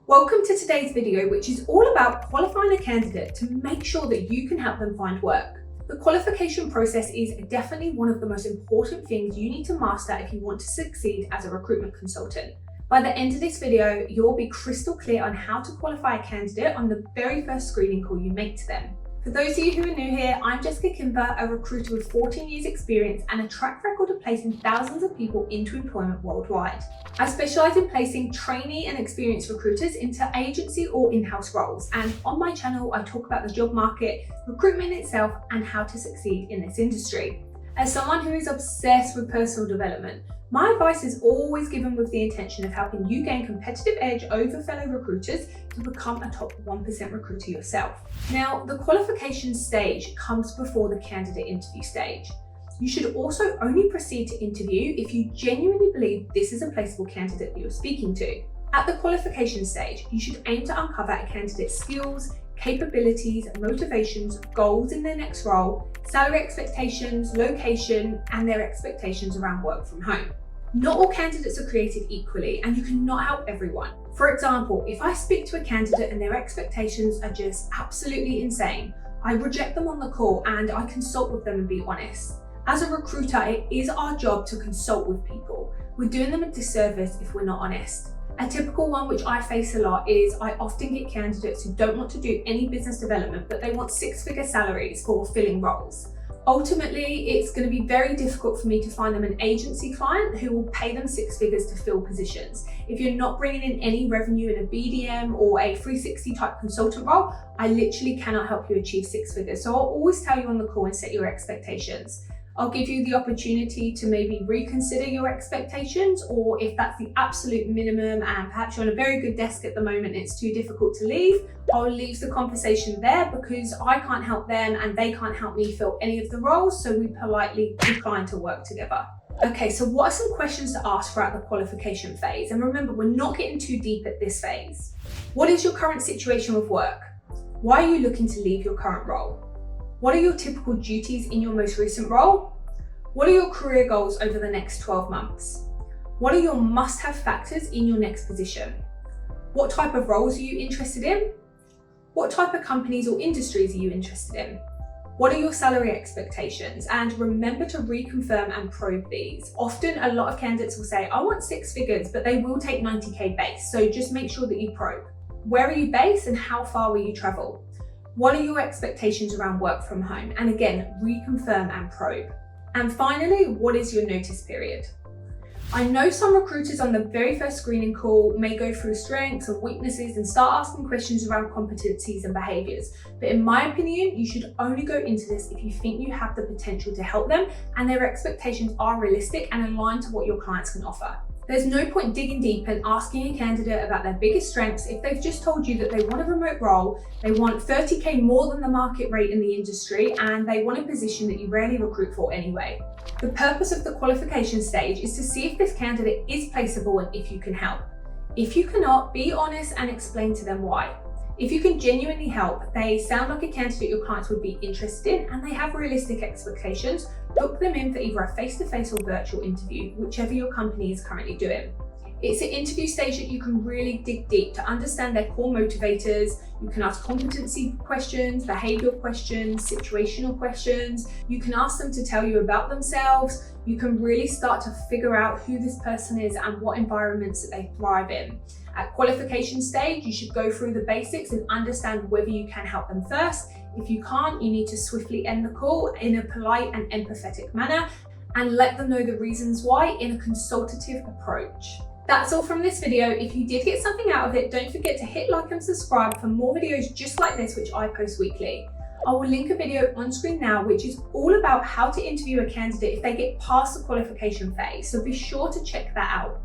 Welcome to today's video, which is all about qualifying a candidate to make sure that you can help them find work. The qualification process is definitely one of the most important things you need to master if you want to succeed as a recruitment consultant. By the end of this video, you'll be crystal clear on how to qualify a candidate on the very first screening call you make to them. For those of you who are new here, I'm Jessica Kimber, a recruiter with 14 years experience and a track record of placing thousands of people into employment worldwide. I specialise in placing trainee and experienced recruiters into agency or in-house roles, and on my channel I talk about the job market, recruitment itself, and how to succeed in this industry. As someone who is obsessed with personal development, my advice is always given with the intention of helping you gain competitive edge over fellow recruiters to become a top 1% recruiter yourself. Now, the qualification stage comes before the candidate interview stage. You should also only proceed to interview if you genuinely believe this is a placeable candidate that you're speaking to. At the qualification stage, you should aim to uncover a candidate's skills, capabilities, motivations, goals in their next role, salary expectations, location, and their expectations around work from home. Not all candidates are created equally, and you cannot help everyone. For example, if I speak to a candidate and their expectations are just absolutely insane, I reject them on the call and I consult with them and be honest. As a recruiter, it is our job to consult with people. We're doing them a disservice if we're not honest. A typical one which I face a lot is I often get candidates who don't want to do any business development, but they want six-figure salaries for filling roles. Ultimately, it's going to be very difficult for me to find them an agency client who will pay them six figures to fill positions. If you're not bringing in any revenue in a BDM or a 360 type consultant role, I literally cannot help you achieve six figures. So I'll always tell you on the call and set your expectations. I'll give you the opportunity to maybe reconsider your expectations, or if that's the absolute minimum and perhaps you're on a very good desk at the moment, it's too difficult to leave, I'll leave the conversation there because I can't help them and they can't help me fill any of the roles, so we politely decline to work together. Okay, so what are some questions to ask throughout the qualification phase? And remember, we're not getting too deep at this phase. What is your current situation with work? Why are you looking to leave your current role? What are your typical duties in your most recent role? What are your career goals over the next 12 months? What are your must-have factors in your next position? What type of roles are you interested in? What type of companies or industries are you interested in? What are your salary expectations? And remember to reconfirm and probe these. Often a lot of candidates will say, I want six figures, but they will take 90K base. So just make sure that you probe. Where are you based and how far will you travel? What are your expectations around work from home? And again, reconfirm and probe. And finally, what is your notice period? I know some recruiters on the very first screening call may go through strengths and weaknesses and start asking questions around competencies and behaviours. But in my opinion, you should only go into this if you think you have the potential to help them and their expectations are realistic and aligned to what your clients can offer. There's no point digging deep and asking a candidate about their biggest strengths if they've just told you that they want a remote role, they want 30K more than the market rate in the industry, and they want a position that you rarely recruit for anyway. The purpose of the qualification stage is to see if this candidate is placeable and if you can help. If you cannot, be honest and explain to them why. If you can genuinely help, they sound like a candidate your clients would be interested in, and they have realistic expectations, book them in for either a face-to-face or virtual interview, whichever your company is currently doing. It's an interview stage that you can really dig deep to understand their core motivators. You can ask competency questions, behavioral questions, situational questions. You can ask them to tell you about themselves. You can really start to figure out who this person is and what environments that they thrive in. At qualification stage, you should go through the basics and understand whether you can help them first. If you can't, you need to swiftly end the call in a polite and empathetic manner and let them know the reasons why in a consultative approach. That's all from this video. If you did get something out of it, don't forget to hit like and subscribe for more videos just like this, which I post weekly. I will link a video on screen now, which is all about how to interview a candidate if they get past the qualification phase. So be sure to check that out.